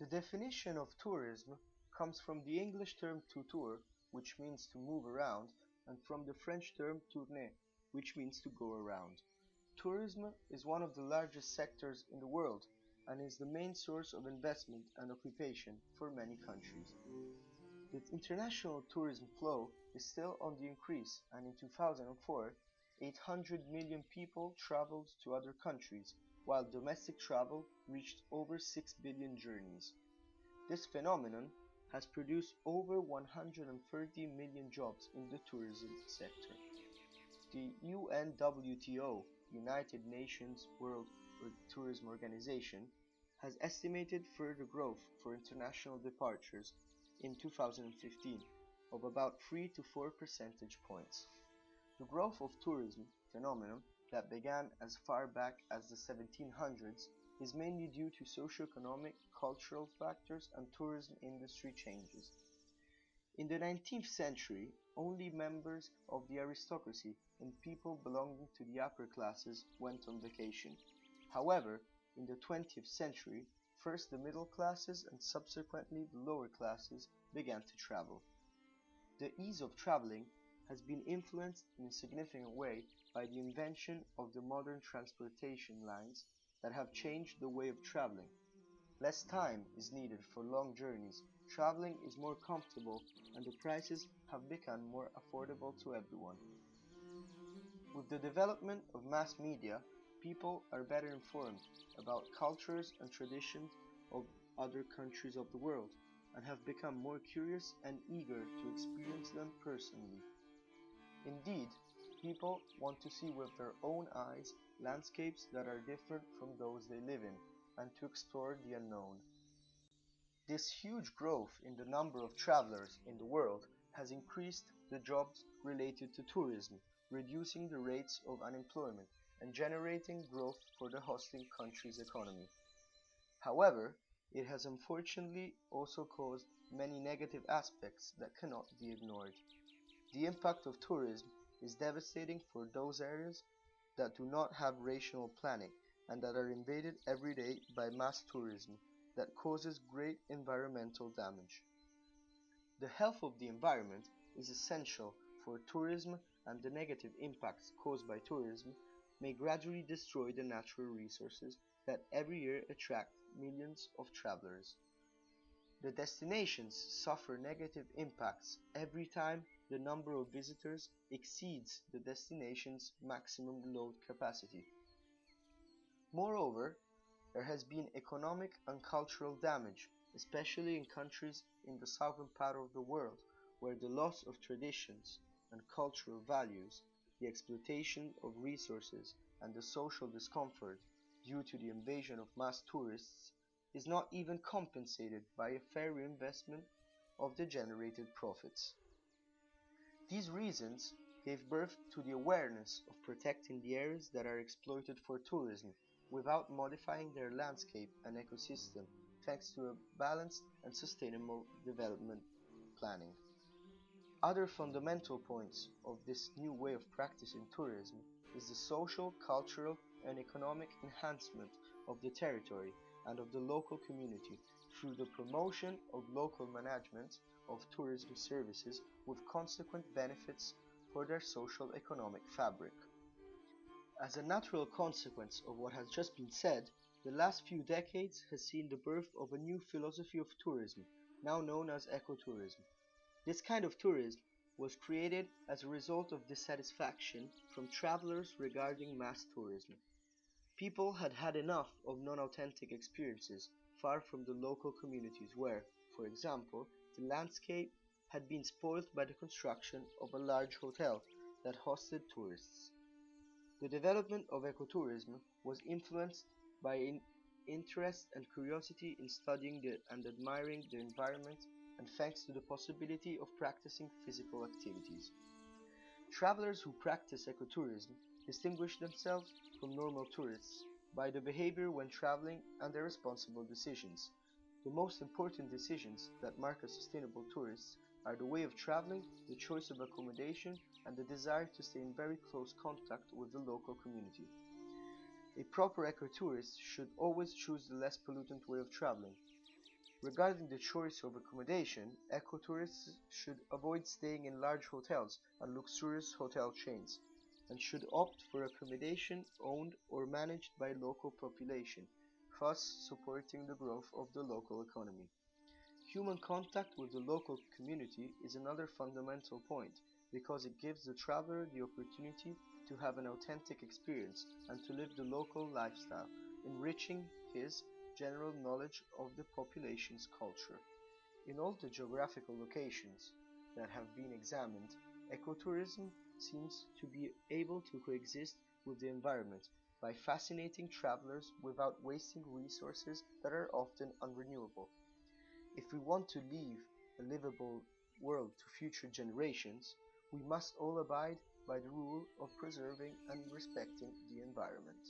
The definition of tourism comes from the English term to tour, which means to move around, and from the French term tourner, which means to go around. Tourism is one of the largest sectors in the world and is the main source of investment and occupation for many countries. The international tourism flow is still on the increase, and in 2004, 800 million people traveled to other countries, while domestic travel reached over 6 billion journeys. This phenomenon has produced over 130 million jobs in the tourism sector. The UNWTO, United Nations World Tourism Organization, has estimated further growth for international departures in 2015 of about 3 to 4 percentage points. The growth of tourism phenomenon that began as far back as the 1700s is mainly due to socio-economic, cultural factors and tourism industry changes. In the 19th century, only members of the aristocracy and people belonging to the upper classes went on vacation. However, in the 20th century, first the middle classes and subsequently the lower classes began to travel. The ease of traveling has been influenced in a significant way by the invention of the modern transportation lines that have changed the way of traveling. Less time is needed for long journeys, traveling is more comfortable, and the prices have become more affordable to everyone. With the development of mass media, people are better informed about cultures and traditions of other countries of the world, and have become more curious and eager to experience them personally. Indeed, people want to see with their own eyes landscapes that are different from those they live in, and to explore the unknown. This huge growth in the number of travelers in the world has increased the jobs related to tourism, reducing the rates of unemployment and generating growth for the hosting country's economy. However, it has unfortunately also caused many negative aspects that cannot be ignored. The impact of tourism is devastating for those areas that do not have rational planning and that are invaded every day by mass tourism that causes great environmental damage. The health of the environment is essential for tourism, and the negative impacts caused by tourism may gradually destroy the natural resources that every year attract millions of travelers. The destinations suffer negative impacts every time the number of visitors exceeds the destination's maximum load capacity. Moreover, there has been economic and cultural damage, especially in countries in the southern part of the world, where the loss of traditions and cultural values, the exploitation of resources, and the social discomfort due to the invasion of mass tourists is not even compensated by a fair reinvestment of the generated profits. These reasons gave birth to the awareness of protecting the areas that are exploited for tourism without modifying their landscape and ecosystem, thanks to a balanced and sustainable development planning. Other fundamental points of this new way of practicing tourism is the social, cultural, and economic enhancement of the territory and of the local community through the promotion of local management of tourism services with consequent benefits for their social economic fabric. As a natural consequence of what has just been said, the last few decades has seen the birth of a new philosophy of tourism, now known as ecotourism. This kind of tourism was created as a result of dissatisfaction from travelers regarding mass tourism. People had had enough of non-authentic experiences far from the local communities where, for example, the landscape had been spoiled by the construction of a large hotel that hosted tourists. The development of ecotourism was influenced by an interest and curiosity in studying and admiring the environment, and thanks to the possibility of practicing physical activities. Travelers who practice ecotourism distinguish themselves from normal tourists by the behavior when traveling and their responsible decisions. The most important decisions that mark a sustainable tourist are the way of traveling, the choice of accommodation, and the desire to stay in very close contact with the local community. A proper ecotourist should always choose the less pollutant way of traveling. Regarding the choice of accommodation, ecotourists should avoid staying in large hotels and luxurious hotel chains, and should opt for accommodation owned or managed by local population, thus supporting the growth of the local economy. Human contact with the local community is another fundamental point, because it gives the traveler the opportunity to have an authentic experience and to live the local lifestyle, enriching his general knowledge of the population's culture. In all the geographical locations that have been examined, ecotourism seems to be able to coexist with the environment by fascinating travelers without wasting resources that are often unrenewable. If we want to leave a livable world to future generations, we must all abide by the rule of preserving and respecting the environment.